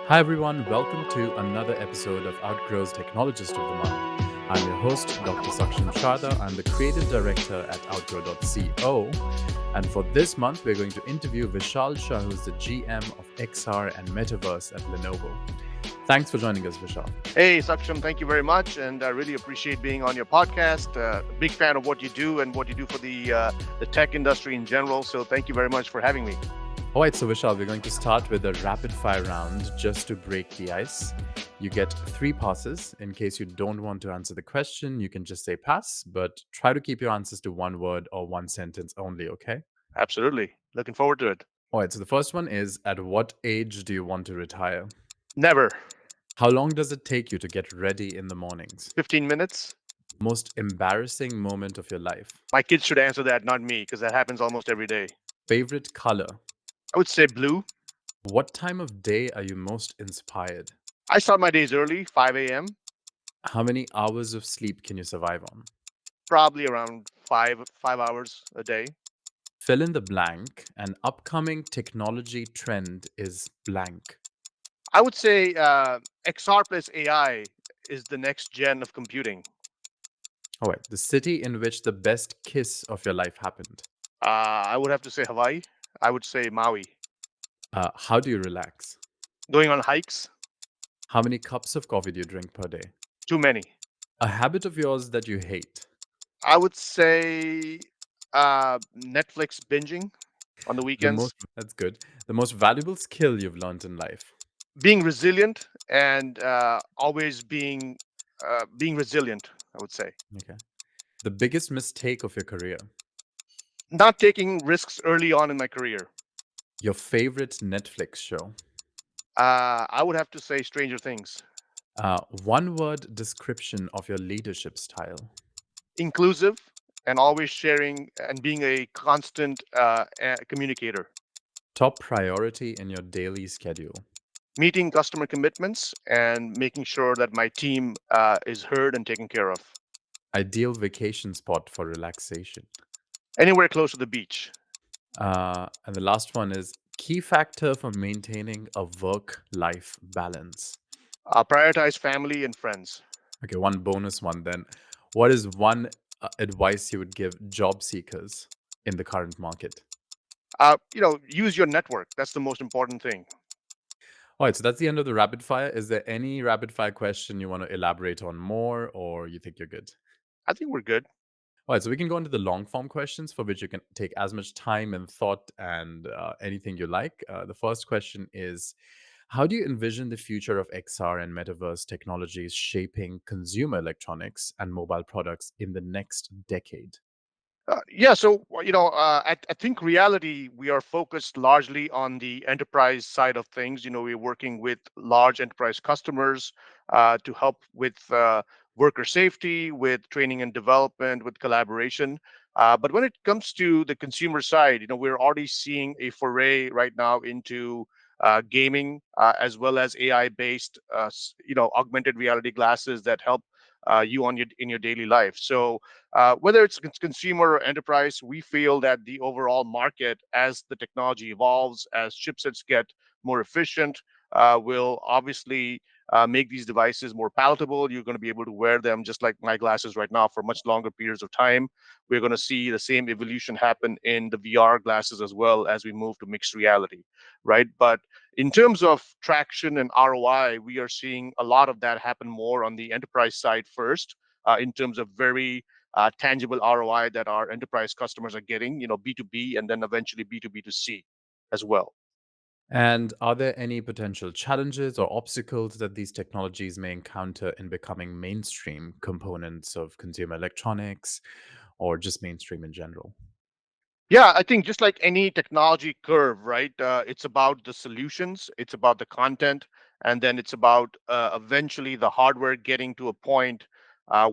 Hi, everyone. Welcome to another episode of Outgrow's Technologist of the Month. I'm your host, Dr. Saksham Sharda. I'm the creative director at Outgrow.co. And for this month, we're going to interview Vishal Shah, who's the GM of XR and Metaverse at Lenovo. Thanks for joining us, Vishal. Hey, Saksham, thank you very much. And I really appreciate being on your podcast. Big fan of what you do and what you do for the tech industry in general. So thank you very much for having me. All right, so Vishal, we're going to start with a rapid fire round just to break the ice. You get 3 passes. In case you don't want to answer the question, you can just say pass, but try to keep your answers to one word or one sentence only, okay? Absolutely. Looking forward to it. All right, so the first one is, at what age do you want to retire? Never. How long does it take you to get ready in the mornings? 15 minutes. Most embarrassing moment of your life? My kids should answer that, not me, because that happens almost every day. Favorite color? I would say blue. What time of day are you most inspired? I start my days early, 5 a.m., How many hours of sleep can you survive on? probably around five hours a day. Fill in the blank. An upcoming technology trend is blank. I would say XR plus AI is the next gen of computing. All right, the city in which the best kiss of your life happened. I would have to say Hawaii. I would say Maui. How do you relax? Going on hikes. How many cups of coffee do you drink per day? Too many. A habit of yours that you hate. I would say Netflix binging on the weekends. That's good. The most valuable skill you've learned in life. Being resilient and always being resilient, I would say. Okay. The biggest mistake of your career. Not taking risks early on in my career. Your favorite Netflix show. I would have to say Stranger Things. One word description of your leadership style. Inclusive and always sharing and being a constant communicator. Top priority in your daily schedule. Meeting customer commitments and making sure that my team is heard and taken care of. Ideal vacation spot for relaxation. Anywhere close to the beach. And the last one is key factor for maintaining a work-life balance. Prioritize family and friends. Okay, one bonus one then. What is one advice you would give job seekers in the current market? Use your network. That's the most important thing. All right, so that's the end of the rapid fire. Is there any rapid fire question you want to elaborate on more, or you think you're good? I think we're good. All right, so we can go into the long form questions for which you can take as much time and thought and anything you like. The first question is, how do you envision the future of XR and metaverse technologies shaping consumer electronics and mobile products in the next decade? Yeah, so I think reality we are focused largely on the enterprise side of things. We're working with large enterprise customers to help with worker safety, with training and development, with collaboration. But when it comes to the consumer side, we're already seeing a foray right now into gaming as well as AI-based, augmented reality glasses that help you in your daily life. So whether it's consumer or enterprise, we feel that the overall market, as the technology evolves, as chipsets get more efficient, will obviously make these devices more palatable. You're going to be able to wear them just like my glasses right now for much longer periods of time. We're going to see the same evolution happen in the VR glasses as well as we move to mixed reality, right? But in terms of traction and ROI, we are seeing a lot of that happen more on the enterprise side first, in terms of very tangible ROI that our enterprise customers are getting, B2B and then eventually B2B2C as well. And are there any potential challenges or obstacles that these technologies may encounter in becoming mainstream components of consumer electronics or just mainstream in general? Yeah, I think just like any technology curve, right? It's about the solutions, it's about the content, and then it's about eventually the hardware getting to a point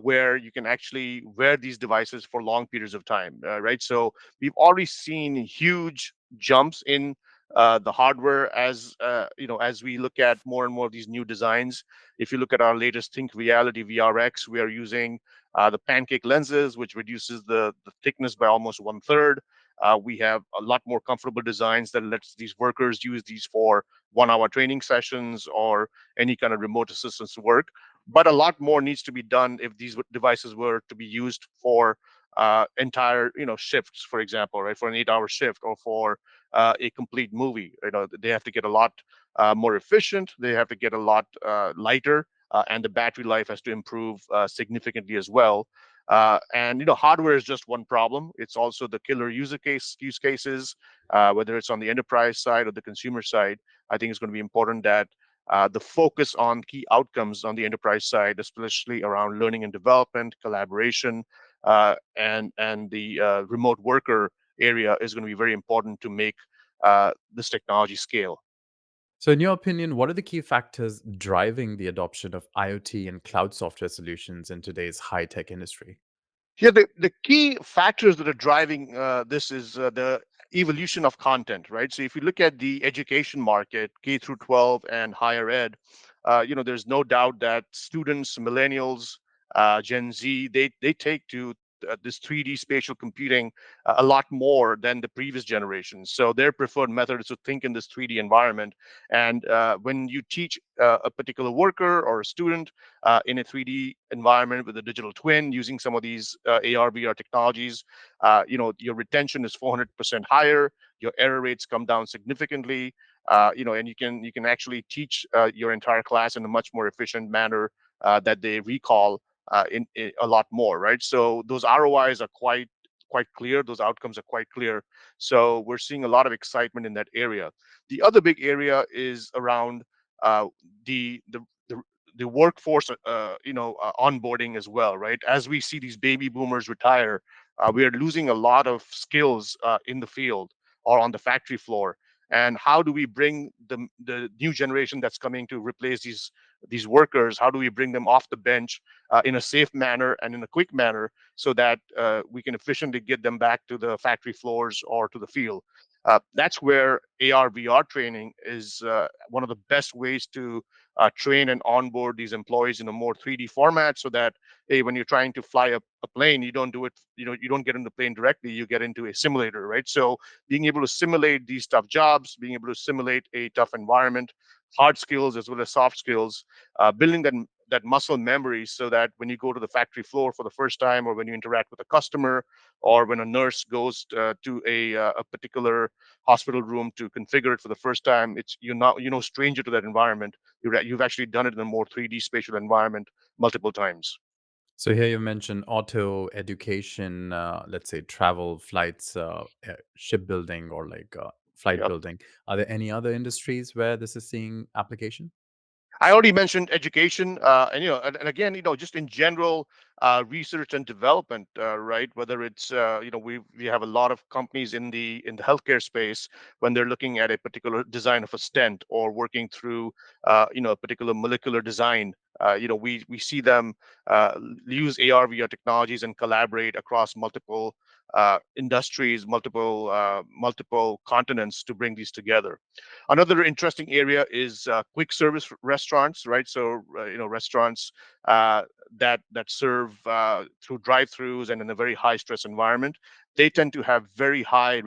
where you can actually wear these devices for long periods of time, right? So we've already seen huge jumps in the hardware as we look at more and more of these new designs. If you look at our latest Think Reality VRX, we are using the pancake lenses, which reduces the thickness by almost one third. We have a lot more comfortable designs that lets these workers use these for 1 hour training sessions or any kind of remote assistance work. But a lot more needs to be done if these devices were to be used for entire shifts, for example, right, for an 8 hour shift or for a complete movie. They have to get a lot more efficient. They have to get a lot lighter, and the battery life has to improve significantly as well. And hardware is just one problem. It's also the killer use cases, whether it's on the enterprise side or the consumer side. I think it's going to be important that the focus on key outcomes on the enterprise side, especially around learning and development, collaboration, and the remote worker area, is going to be very important to make this technology scale. So, in your opinion, what are the key factors driving the adoption of IoT and cloud software solutions in today's high tech industry? Yeah, the key factors that are driving this is the evolution of content, right? So if you look at the education market, K through 12 and higher ed, there's no doubt that students, millennials, Gen Z, they take to this 3D spatial computing a lot more than the previous generation. So their preferred method is to think in this 3D environment. And when you teach a particular worker or a student in a 3D environment with a digital twin using some of these AR, VR technologies, your retention is 400% higher. Your error rates come down significantly. And you can actually teach your entire class in a much more efficient manner that they recall in a lot more, right? So those ROIs are quite clear. Those outcomes are quite clear. So we're seeing a lot of excitement in that area. The other big area is around uh, the the workforce onboarding as well, right? As we see these baby boomers retire, we are losing a lot of skills in the field or on the factory floor. And how do we bring the new generation that's coming to replace these workers? How do we bring them off the bench in a safe manner and in a quick manner so that we can efficiently get them back to the factory floors or to the field? That's where AR VR training is one of the best ways to train and onboard these employees in a more 3D format, so that, hey, when you're trying to fly a plane, you don't do it, you don't get in the plane directly, you get into a simulator, right? So being able to simulate these tough jobs, being able to simulate a tough environment, hard skills as well as soft skills, building that muscle memory so that when you go to the factory floor for the first time, or when you interact with a customer, or when a nurse goes to a particular hospital room to configure it for the first time, it's you're not stranger to that environment. You've actually done it in a more 3D spatial environment multiple times. So, here you mentioned auto, education, let's say travel, flights, shipbuilding, or like flight Yep. building. Are there any other industries where this is seeing application? I already mentioned education, and and again, just in general, research and development, right? Whether it's we have a lot of companies in the healthcare space when they're looking at a particular design of a stent or working through a particular molecular design. We see them use AR VR technologies and collaborate across multiple industries, multiple continents to bring these together. Another interesting area is quick service restaurants, right? So restaurants that serve through drive-throughs and in a very high stress environment, they tend to have very high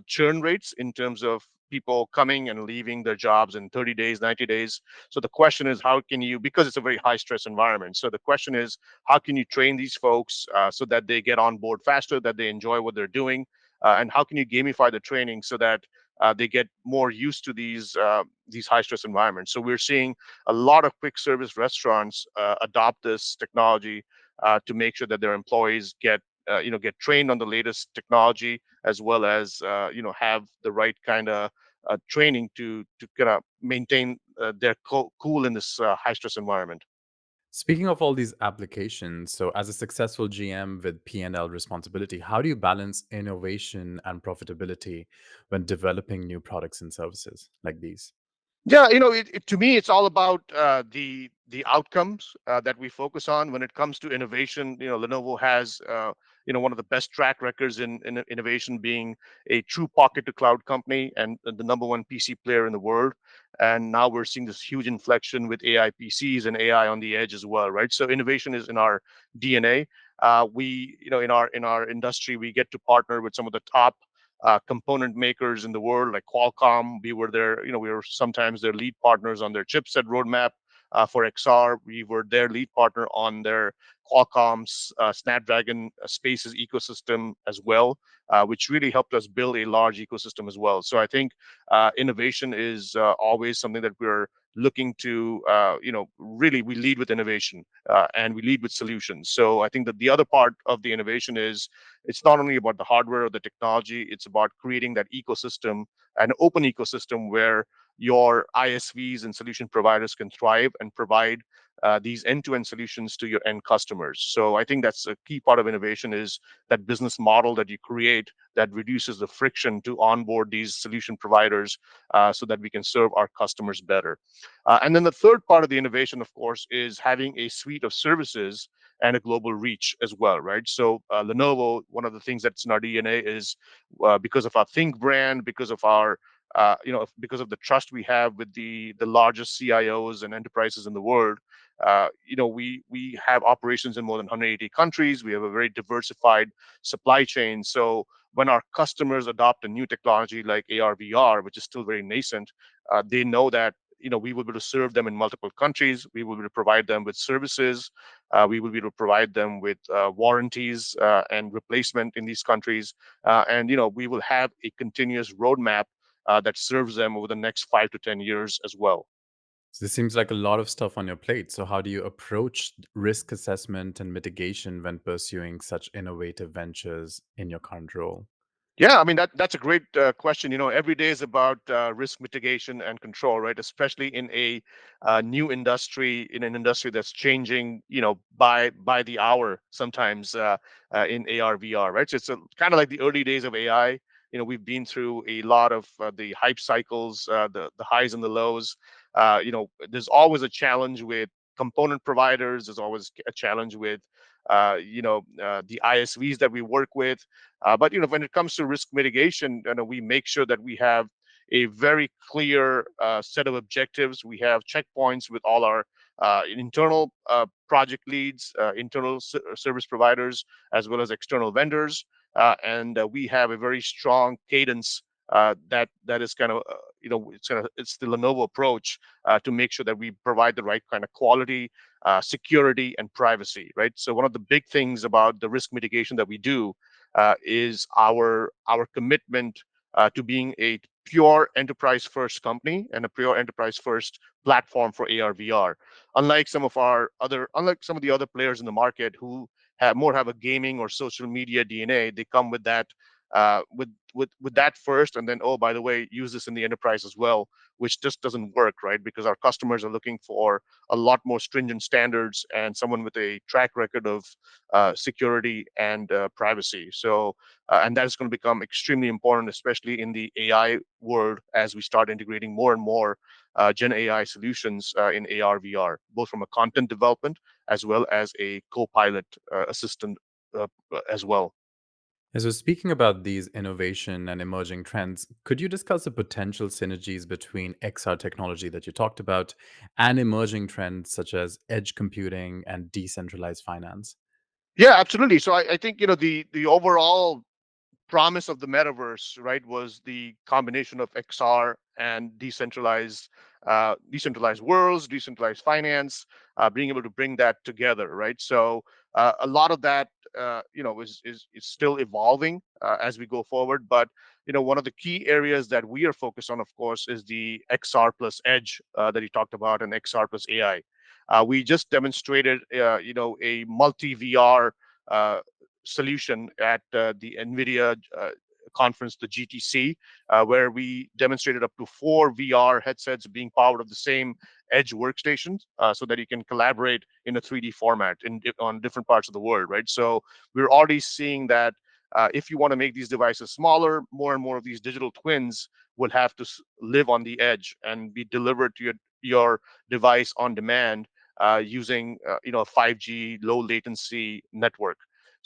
churn rates in terms of people coming and leaving their jobs in 30 days, 90 days. So the question is, how can you, because it's a very high stress environment. So the question is, how can you train these folks so that they get on board faster, that they enjoy what they're doing, and how can you gamify the training so that they get more used to these high stress environments. So we're seeing a lot of quick service restaurants adopt this technology to make sure that their employees get trained on the latest technology, as well as have the right kind of training to kind of maintain their cool in this high stress environment. Speaking of all these applications, so as a successful GM with P&L responsibility, how do you balance innovation and profitability when developing new products and services like these? Yeah, to me, it's all about the outcomes that we focus on when it comes to innovation. Lenovo has one of the best track records in innovation, being a true pocket to cloud company and the number one PC player in the world. And now we're seeing this huge inflection with AI PCs and AI on the edge as well, right? So innovation is in our DNA. We, in our industry, we get to partner with some of the top component makers in the world, like Qualcomm. We were their, we were sometimes their lead partners on their chipset roadmap. For XR, we were their lead partner on their Qualcomm's Snapdragon Spaces ecosystem as well, which really helped us build a large ecosystem as well. So I think innovation is always something that we're looking to, really we lead with innovation, and we lead with solutions. So I think that the other part of the innovation is it's not only about the hardware or the technology, it's about creating that ecosystem, an open ecosystem where your ISVs and solution providers can thrive and provide these end-to-end solutions to your end customers. So I think that's a key part of innovation, is that business model that you create that reduces the friction to onboard these solution providers, so that we can serve our customers better. And then the third part of the innovation, of course, is having a suite of services and a global reach as well, right? So Lenovo, one of the things that's in our DNA is, because of our Think brand, because of our because of the trust we have with the largest CIOs and enterprises in the world. We have operations in more than 180 countries. We have a very diversified supply chain. So when our customers adopt a new technology like AR VR, which is still very nascent, they know that we will be able to serve them in multiple countries. We will be able to provide them with services. We will be able to provide them with warranties and replacement in these countries. And we will have a continuous roadmap that serves them over the next 5 to 10 years as well. So this seems like a lot of stuff on your plate. So how do you approach risk assessment and mitigation when pursuing such innovative ventures in your current role? Yeah, I mean that's a great question. Every day is about risk mitigation and control, right? Especially in a new industry, in an industry that's changing, by the hour sometimes, in AR VR, right? So it's kind of like the early days of AI. We've been through a lot of the hype cycles, the highs and the lows. There's always a challenge with component providers. There's always a challenge with the ISVs that we work with. But when it comes to risk mitigation, we make sure that we have a very clear set of objectives. We have checkpoints with all our internal project leads, internal service providers, as well as external vendors, and we have a very strong cadence. That is kind of it's the Lenovo approach, to make sure that we provide the right kind of quality, security, and privacy. Right. So one of the big things about the risk mitigation that we do is our commitment to being a pure enterprise first company and a pure enterprise first platform for AR VR. Unlike some of the other players in the market who have a gaming or social media DNA, they come with that, with that first, and then, oh, by the way, use this in the enterprise as well, which just doesn't work, right? Because our customers are looking for a lot more stringent standards and someone with a track record of security and privacy. So, and that is going to become extremely important, especially in the AI world, as we start integrating more and more Gen AI solutions in AR VR, both from a content development as well as a co-pilot assistant as well. And so, speaking about these innovation and emerging trends, could you discuss the potential synergies between XR technology that you talked about and emerging trends such as edge computing and decentralized finance? Yeah, absolutely. So I think the overall promise of the metaverse, right, was the combination of XR and decentralized worlds, decentralized finance, being able to bring that together, right? So a lot of that, is still evolving as we go forward. But one of the key areas that we are focused on, of course, is the XR plus Edge that you talked about, and XR plus AI. We just demonstrated, a multi VR uh, solution at the NVIDIA conference, the GTC, where we demonstrated up to 4 VR headsets being powered of the same edge workstations, so that you can collaborate in a 3D format on different parts of the world, right? So we're already seeing that if you want to make these devices smaller, more and more of these digital twins will have to live on the edge and be delivered to your device on demand, using a 5G low latency network.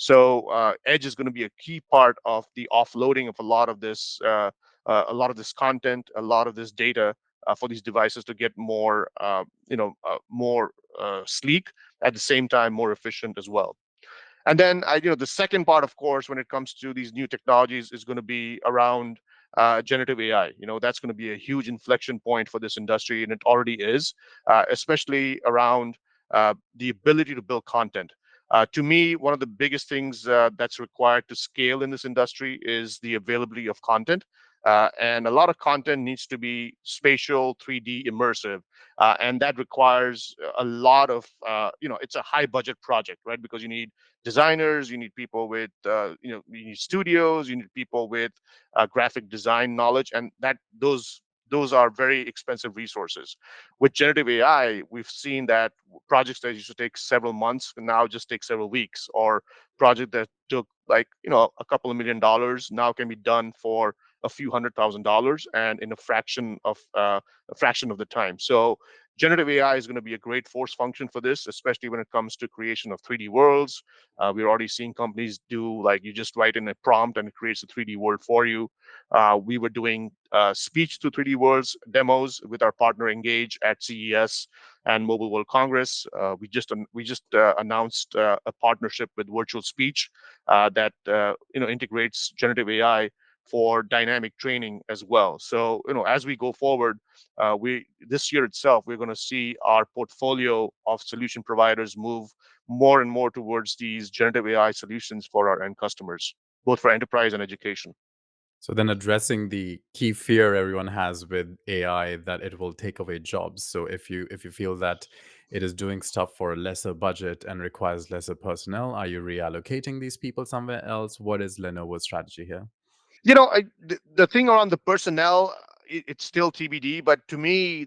So edge is going to be a key part of the offloading of a lot of this content, a lot of this data, for these devices to get more sleek, at the same time more efficient as well. And then the second part, of course, when it comes to these new technologies, is going to be around generative AI. That's going to be a huge inflection point for this industry, and it already is, especially around the ability to build content. To me, one of the biggest things that's required to scale in this industry is the availability of content. And a lot of content needs to be spatial, 3D, immersive. And that requires a lot of, it's a high budget project, right? Because you need designers, you need people with, you need studios, you need people with graphic design knowledge, and those are very expensive resources. With generative AI, we've seen that projects that used to take several months now just take several weeks, or project that took like a couple of $1 million now can be done for a few $100,000 and in a fraction of the time. So generative AI is going to be a great force function for this, especially when it comes to creation of 3D worlds. We're already seeing companies do, like, you just write in a prompt and it creates a 3D world for you. We were doing speech to 3D worlds demos with our partner Engage at CES and Mobile World Congress. We just announced a partnership with Virtual Speech that integrates generative AI for dynamic training as well. So as we go forward, we this year itself, we're going to see our portfolio of solution providers move more and more towards these generative AI solutions for our end customers, both for enterprise and education. So then addressing the key fear everyone has with AI, that it will take away jobs. So if you feel that it is doing stuff for a lesser budget and requires lesser personnel, are you reallocating these people somewhere else? What is Lenovo's strategy here? The thing around the personnel, it's still TBD. But to me,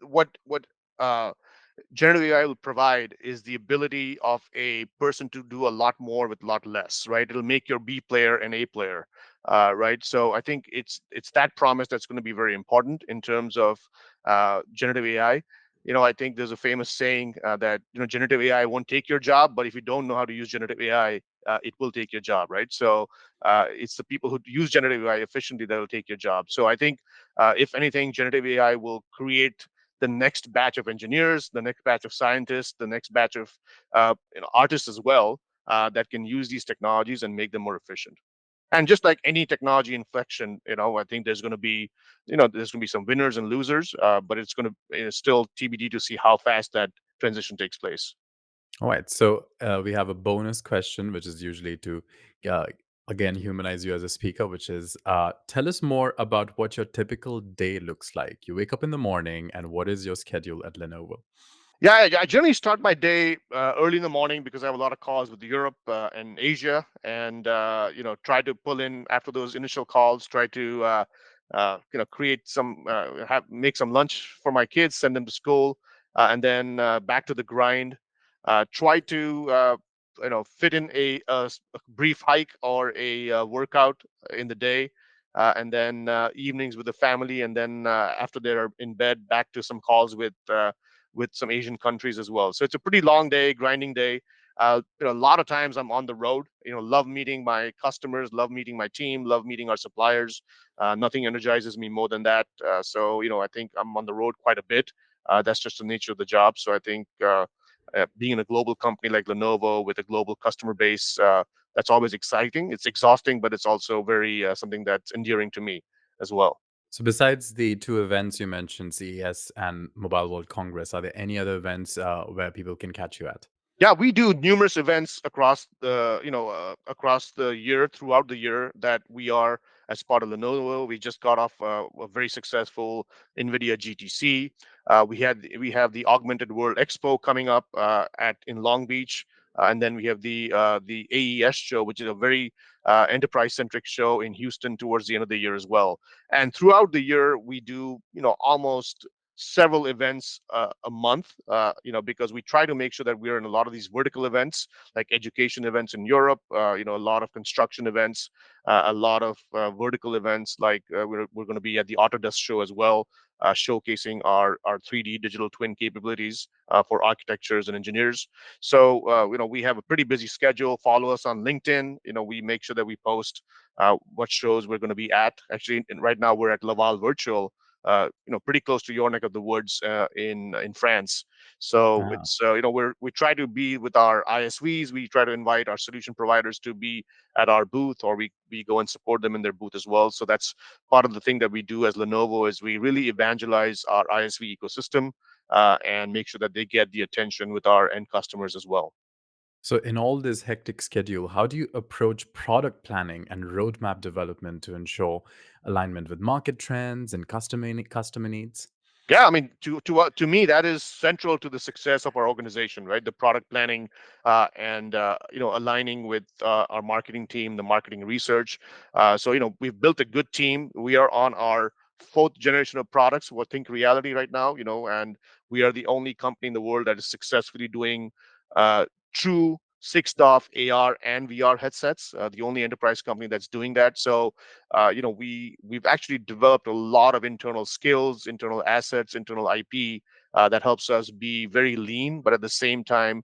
what uh, generative AI will provide is the ability of a person to do a lot more with a lot less, right? It'll make your B player an A player, right? So I think it's that promise that's going to be very important in terms of generative AI. I think there's a famous saying that generative AI won't take your job, but if you don't know how to use generative AI, it will take your job, right? So it's the people who use generative AI efficiently that will take your job. So I think, if anything, generative AI will create the next batch of engineers, the next batch of scientists, the next batch of artists as well, that can use these technologies and make them more efficient. And just like any technology inflection, I think there's going to be some winners and losers, but it's still TBD to see how fast that transition takes place. All right. So we have a bonus question, which is usually to, uh, again, humanize you as a speaker, which is tell us more about what your typical day looks like. You wake up in the morning, and what is your schedule at Lenovo? Yeah, I generally start my day early in the morning because I have a lot of calls with Europe and Asia, and try to pull in after those initial calls. Try to create make some lunch for my kids, send them to school, and then back to the grind. Try to fit in a brief hike or a workout in the day, and then evenings with the family, and then after they're in bed, back to some calls with some Asian countries as well. So it's a pretty long day, grinding day. A lot of times I'm on the road. Love meeting my customers, love meeting my team, love meeting our suppliers. Nothing energizes me more than that. So I think I'm on the road quite a bit. That's just the nature of the job. So I think being in a global company like Lenovo with a global customer base, that's always exciting. It's exhausting, but it's also very something that's endearing to me as well. So besides the two events you mentioned, CES and Mobile World Congress, are there any other events where people can catch you at? Yeah, we do numerous events across the year, throughout the year, that we are as part of Lenovo. We just got off a very successful NVIDIA GTC. We have the Augmented World Expo coming up at in Long Beach, and then we have the AES show, which is a very enterprise centric show in Houston towards the end of the year as well. And throughout the year, we do almost several events a month, because we try to make sure that we're in a lot of these vertical events, like education events in Europe, a lot of construction events, a lot of vertical events, like we're going to be at the Autodesk show as well, showcasing our 3D digital twin capabilities for architectures and engineers. So we have a pretty busy schedule. Follow us on LinkedIn. We make sure that we post what shows we're going to be at. Actually, right now we're at Laval Virtual, pretty close to your neck of the woods in France. So Ah. it's we try to be with our ISVs. We try to invite our solution providers to be at our booth, or we go and support them in their booth as well. So that's part of the thing that we do as Lenovo is we really evangelize our ISV ecosystem and make sure that they get the attention with our end customers as well. So, in all this hectic schedule, how do you approach product planning and roadmap development to ensure alignment with market trends and customer needs? Yeah, I mean, to me, that is central to the success of our organization, right? The product planning and aligning with our marketing team, the marketing research. So we've built a good team. We are on our fourth generation of products. We think reality right now, and we are the only company in the world that is successfully doing true 6DoF AR and VR headsets. The only enterprise company that's doing that. So we've actually developed a lot of internal skills, internal assets, internal IP that helps us be very lean, but at the same time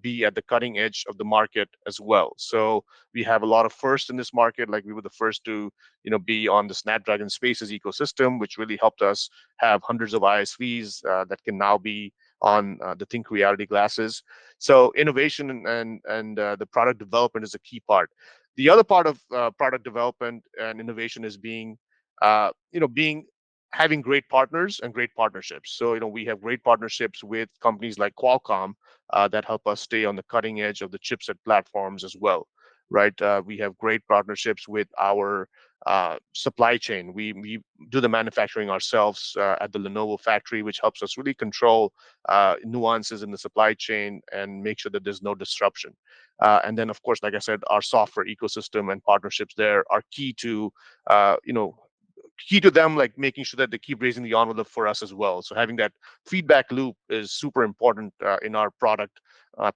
be at the cutting edge of the market as well. So we have a lot of first in this market. Like we were the first to be on the Snapdragon Spaces ecosystem, which really helped us have hundreds of ISVs that can now be on the Think Reality glasses. So innovation and the product development is a key part. The other part of product development and innovation is being having great partners and great partnerships. So we have great partnerships with companies like Qualcomm that help us stay on the cutting edge of the chipset platforms as well, right? We have great partnerships with our supply chain. We do the manufacturing ourselves at the Lenovo factory, which helps us really control nuances in the supply chain and make sure that there's no disruption. And then, of course, like I said, our software ecosystem and partnerships there are uh, you know, key to them, like making sure that they keep raising the envelope for us as well. So having that feedback loop is super important in our product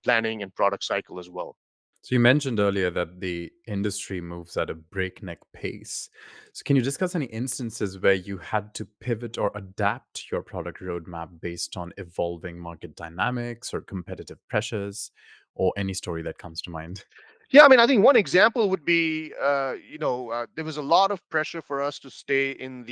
planning and product cycle as well. So, you mentioned earlier that the industry moves at a breakneck pace. So, can you discuss any instances where you had to pivot or adapt your product roadmap based on evolving market dynamics or competitive pressures, or any story that comes to mind? Yeah, I mean, I think one example would be, there was a lot of pressure for us to stay in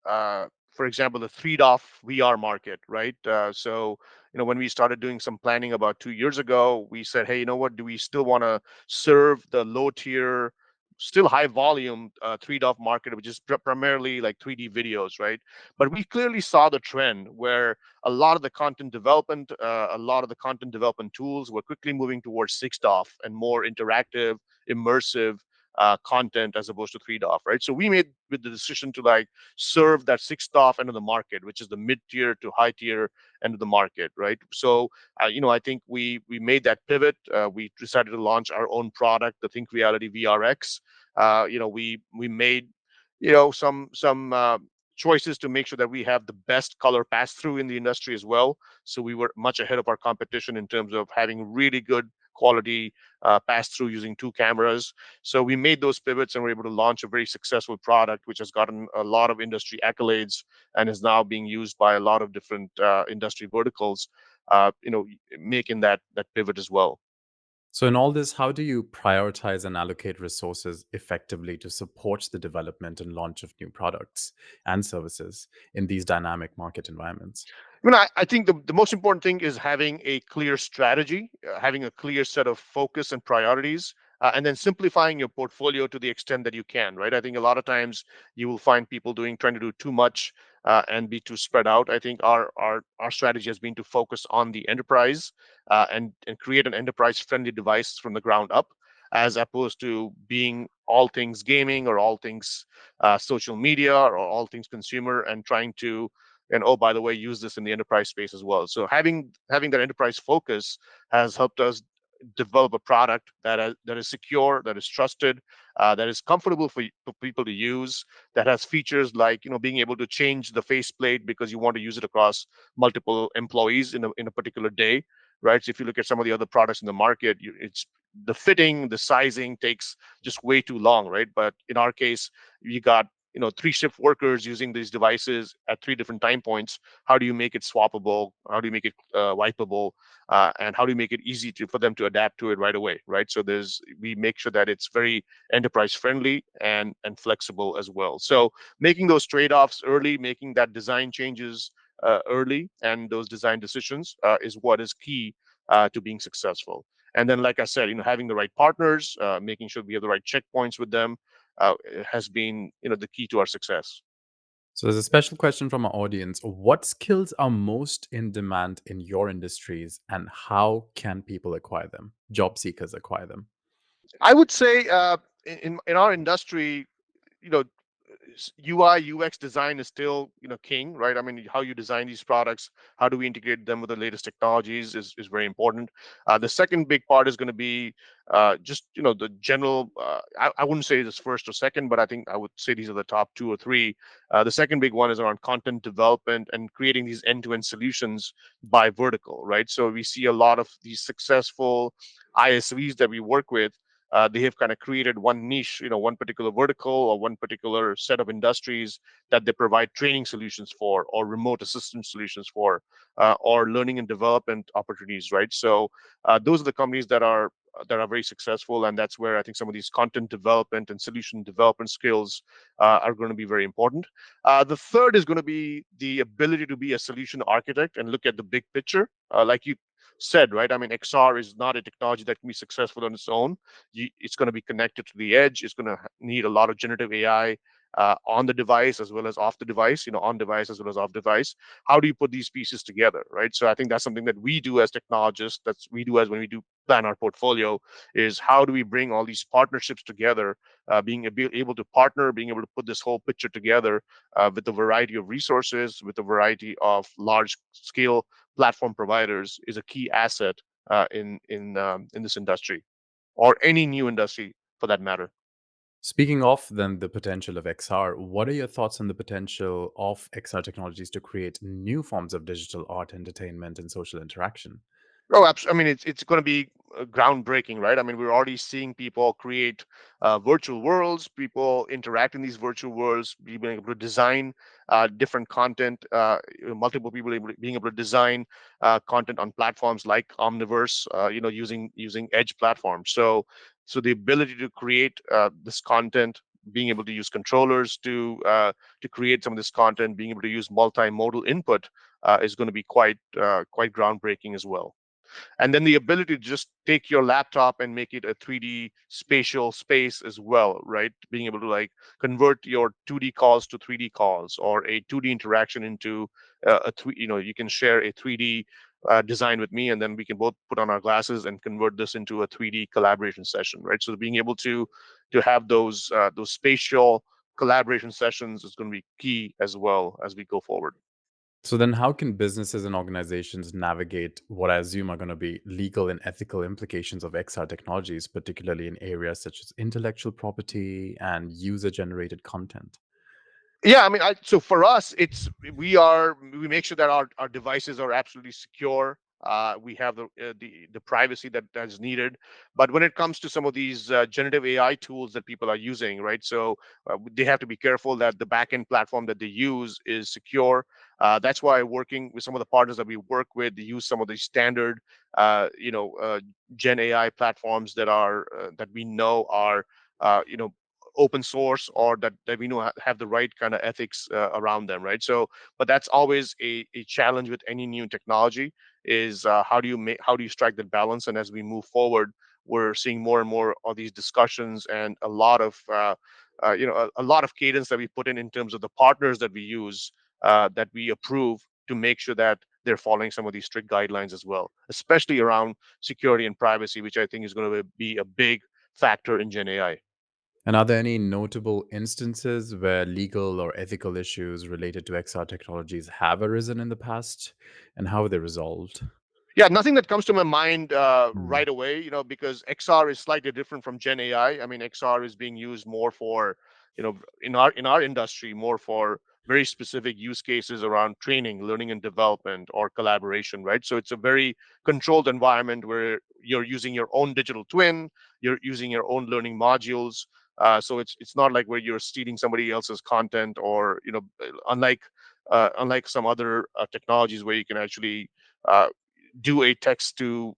for example, the 3DoF VR market, right? So, when we started doing some planning about 2 years ago, we said, hey, you know what? Do we still want to serve the low tier, still high volume 3DoF market, which is primarily like 3D videos, right? But we clearly saw the trend where a lot of the content development tools were quickly moving towards 6DoF and more interactive, immersive content as opposed to 3DoF, right? So we made with the decision to like serve that 6DoF end of the market, which is the mid tier to high tier end of the market, right? So I think we made that pivot. We decided to launch our own product, the Think Reality VRX. We made some choices to make sure that we have the best color pass through in the industry as well. So we were much ahead of our competition in terms of having really good quality pass through using two cameras. So we made those pivots and were able to launch a very successful product, which has gotten a lot of industry accolades and is now being used by a lot of different industry verticals. Making that pivot as well. So, in all this, how do you prioritize and allocate resources effectively to support the development and launch of new products and services in these dynamic market environments? I think the most important thing is having a clear strategy, having a clear set of focus and priorities, and then simplifying your portfolio to the extent that you can, right? I think a lot of times you will find people trying to do too much and be too spread out. I think our strategy has been to focus on the enterprise and create an enterprise friendly device from the ground up, as opposed to being all things gaming or all things social media or all things consumer and trying to and oh by the way use this in the enterprise space as well. So having that enterprise focus has helped us develop a product that is secure, that is trusted, that is comfortable for people to use, that has features like being able to change the faceplate because you want to use it across multiple employees in a particular day, right? So if you look at some of the other products in the market, it's the fitting, the sizing takes just way too long, right? But in our case, you got three shift workers using these devices at three different time points. How do you make it swappable? How do you make it wipeable? And how do you make it easy for them to adapt to it right away, right? So we make sure that it's very enterprise friendly and flexible as well. So making those trade-offs early, making that design changes early, and those design decisions is what is key to being successful. And then, like I said, having the right partners, making sure we have the right checkpoints with them, has been, the key to our success. So there's a special question from our audience. What skills are most in demand in your industries and how can people acquire them? Job seekers acquire them. I would say in our industry, you know, UI UX design is still king, right? I mean, how you design these products, how do we integrate them with the latest technologies is very important. The second big part is going to be just the general. I wouldn't say this first or second, but I think I would say these are the top two or three. The second big one is around content development and creating these end-to-end solutions by vertical, right? So we see a lot of these successful ISVs that we work with. They have kind of created one niche, one particular vertical or one particular set of industries that they provide training solutions for, or remote assistance solutions for, or learning and development opportunities, right? So those are the companies that are very successful, and that's where I think some of these content development and solution development skills are going to be very important. The third is going to be the ability to be a solution architect and look at the big picture, like you said, right? I mean, XR is not a technology that can be successful on its own. It's going to be connected to the edge. It's going to need a lot of generative AI on the device as well as off the device, on device as well as off device. How do you put these pieces together, right? So I think that's something that we do as technologists, that's we do as when we do plan our portfolio, is how do we bring all these partnerships together, able to partner, being able to put this whole picture together with a variety of resources, with a variety of large scale platform providers is a key asset in this industry, or any new industry for that matter. Speaking of then the potential of XR, what are your thoughts on the potential of XR technologies to create new forms of digital art, entertainment, and social interaction? Oh, absolutely. I mean, it's going to be groundbreaking, right? I mean, we're already seeing people create virtual worlds, people interact in these virtual worlds, being able to design different content, multiple people being able to design content on platforms like Omniverse, using edge platforms. So the ability to create this content, being able to use controllers to create some of this content, being able to use multimodal input is going to be quite groundbreaking as well. And then the ability to just take your laptop and make it a 3D spatial space as well, right? Being able to like convert your 2D calls to 3D calls, or a 2D interaction into you can share a 3D design with me, and then we can both put on our glasses and convert this into a 3D collaboration session, right? So being able to have those spatial collaboration sessions is going to be key as well as we go forward. So then how can businesses and organizations navigate what I assume are going to be legal and ethical implications of XR technologies, particularly in areas such as intellectual property and user generated content? Yeah, I mean, so for us, we make sure that our devices are absolutely secure. We have the privacy that is needed. But when it comes to some of these generative AI tools that people are using, right? So they have to be careful that the backend platform that they use is secure. That's why working with some of the partners that we work with, they use some of the standard, Gen AI platforms that we know are, open source, or that we know have the right kind of ethics around them, right? So but that's always a challenge with any new technology, is how do you strike that balance. And as we move forward, we're seeing more and more of these discussions, and a lot of a lot of cadence that we put in terms of the partners that we use, that we approve, to make sure that they're following some of these strict guidelines as well, especially around security and privacy, which I think is going to be a big factor in Gen AI. And are there any notable instances where legal or ethical issues related to XR technologies have arisen in the past, and how are they resolved? Yeah, nothing that comes to my mind Hmm. right away, because XR is slightly different from Gen AI. I mean, XR is being used more for, in our industry, more for very specific use cases around training, learning and development, or collaboration, right? So it's a very controlled environment where you're using your own digital twin, you're using your own learning modules. So it's not like where you're stealing somebody else's content, or unlike some other technologies where you can actually uh, do a text to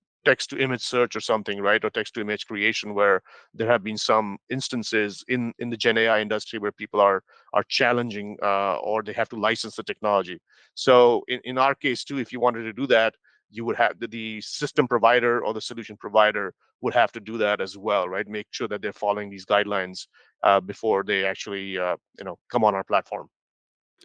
image search or something, right? Or text to image creation, where there have been some instances in the Gen AI industry where people are challenging, or they have to license the technology. So in our case too, if you wanted to do that, you would have the system provider or the solution provider would have to do that as well, right? Make sure that they're following these guidelines before they actually come on our platform.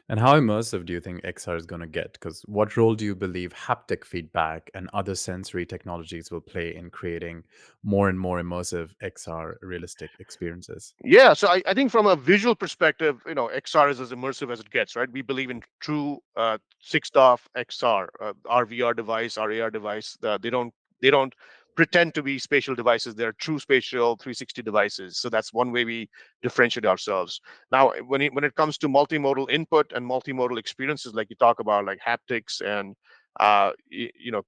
And how immersive do you think XR is going to get? Because what role do you believe haptic feedback and other sensory technologies will play in creating more and more immersive XR realistic experiences? Yeah, so I think from a visual perspective, XR is as immersive as it gets, right? We believe in true six off XR, our VR device, our AR device. They don't pretend to be spatial devices. They're true spatial 360 devices. So that's one way we differentiate ourselves. Now, when it comes to multimodal input and multimodal experiences, like you talk about, like haptics and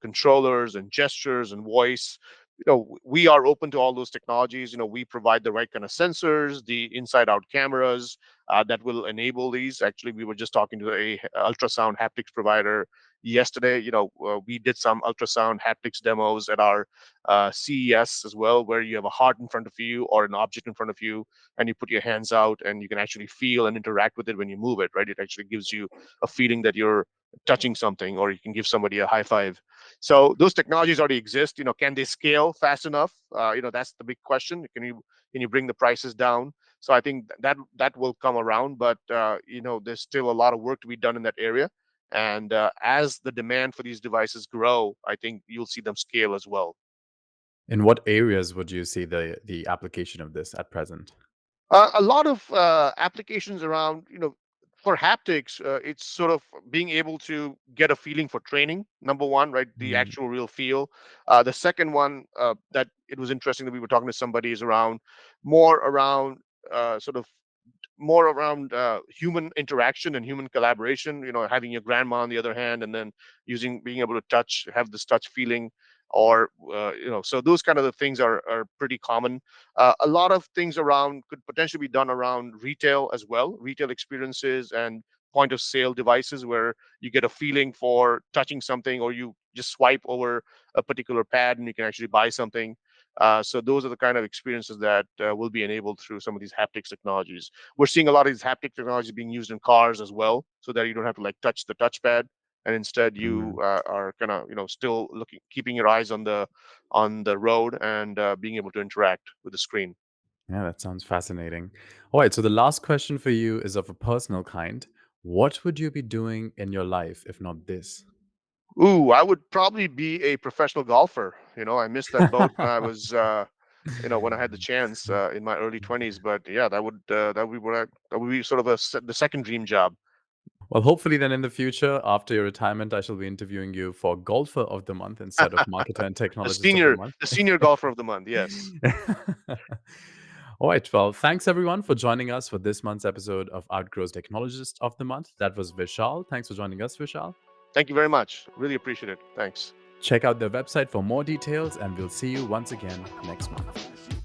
controllers and gestures and voice, we are open to all those technologies. We provide the right kind of sensors, the inside out cameras that will enable these. Actually, we were just talking to a ultrasound haptics provider yesterday. We did some ultrasound haptics demos at our CES as well, where you have a heart in front of you or an object in front of you, and you put your hands out and you can actually feel and interact with it when you move it, right? It actually gives you a feeling that you're touching something, or you can give somebody a high five. So those technologies already exist. Can they scale fast enough? That's the big question. Can you bring the prices down? So I think that will come around, but there's still a lot of work to be done in that area. And as the demand for these devices grow, I think you'll see them scale as well. In what areas would you see the application of this at present? A lot of applications around, for haptics, it's sort of being able to get a feeling for training. Number one, right, the Mm, actual real feel. The second one, that it was interesting that we were talking to somebody, is around more around sort of more around human interaction and human collaboration. Having your grandma on the other hand, and then being able to have this touch feeling, or so those kind of the things are pretty common. A lot of things around could potentially be done around retail as well, retail experiences and point of sale devices, where you get a feeling for touching something, or you just swipe over a particular pad and you can actually buy something. So those are the kind of experiences that will be enabled through some of these haptics technologies. We're seeing a lot of these haptic technologies being used in cars as well, so that you don't have to like touch the touchpad, and instead you mm. are kind of still looking, keeping your eyes on the road, and being able to interact with the screen. Yeah, that sounds fascinating. All right, so the last question for you is of a personal kind. What would you be doing in your life if not this? Ooh, I would probably be a professional golfer. I missed that boat when I was when I had the chance in my early 20s. But yeah, that would be sort of the second dream job. Well, hopefully, then in the future, after your retirement, I shall be interviewing you for Golfer of the Month instead of Marketer and the Technologist of the senior Month. the senior golfer of the month. Yes. All right. Well, thanks everyone for joining us for this month's episode of Outgrow's Technologist of the Month. That was Vishal. Thanks for joining us, Vishal. Thank you very much. Really appreciate it. Thanks. Check out their website for more details, and we'll see you once again next month.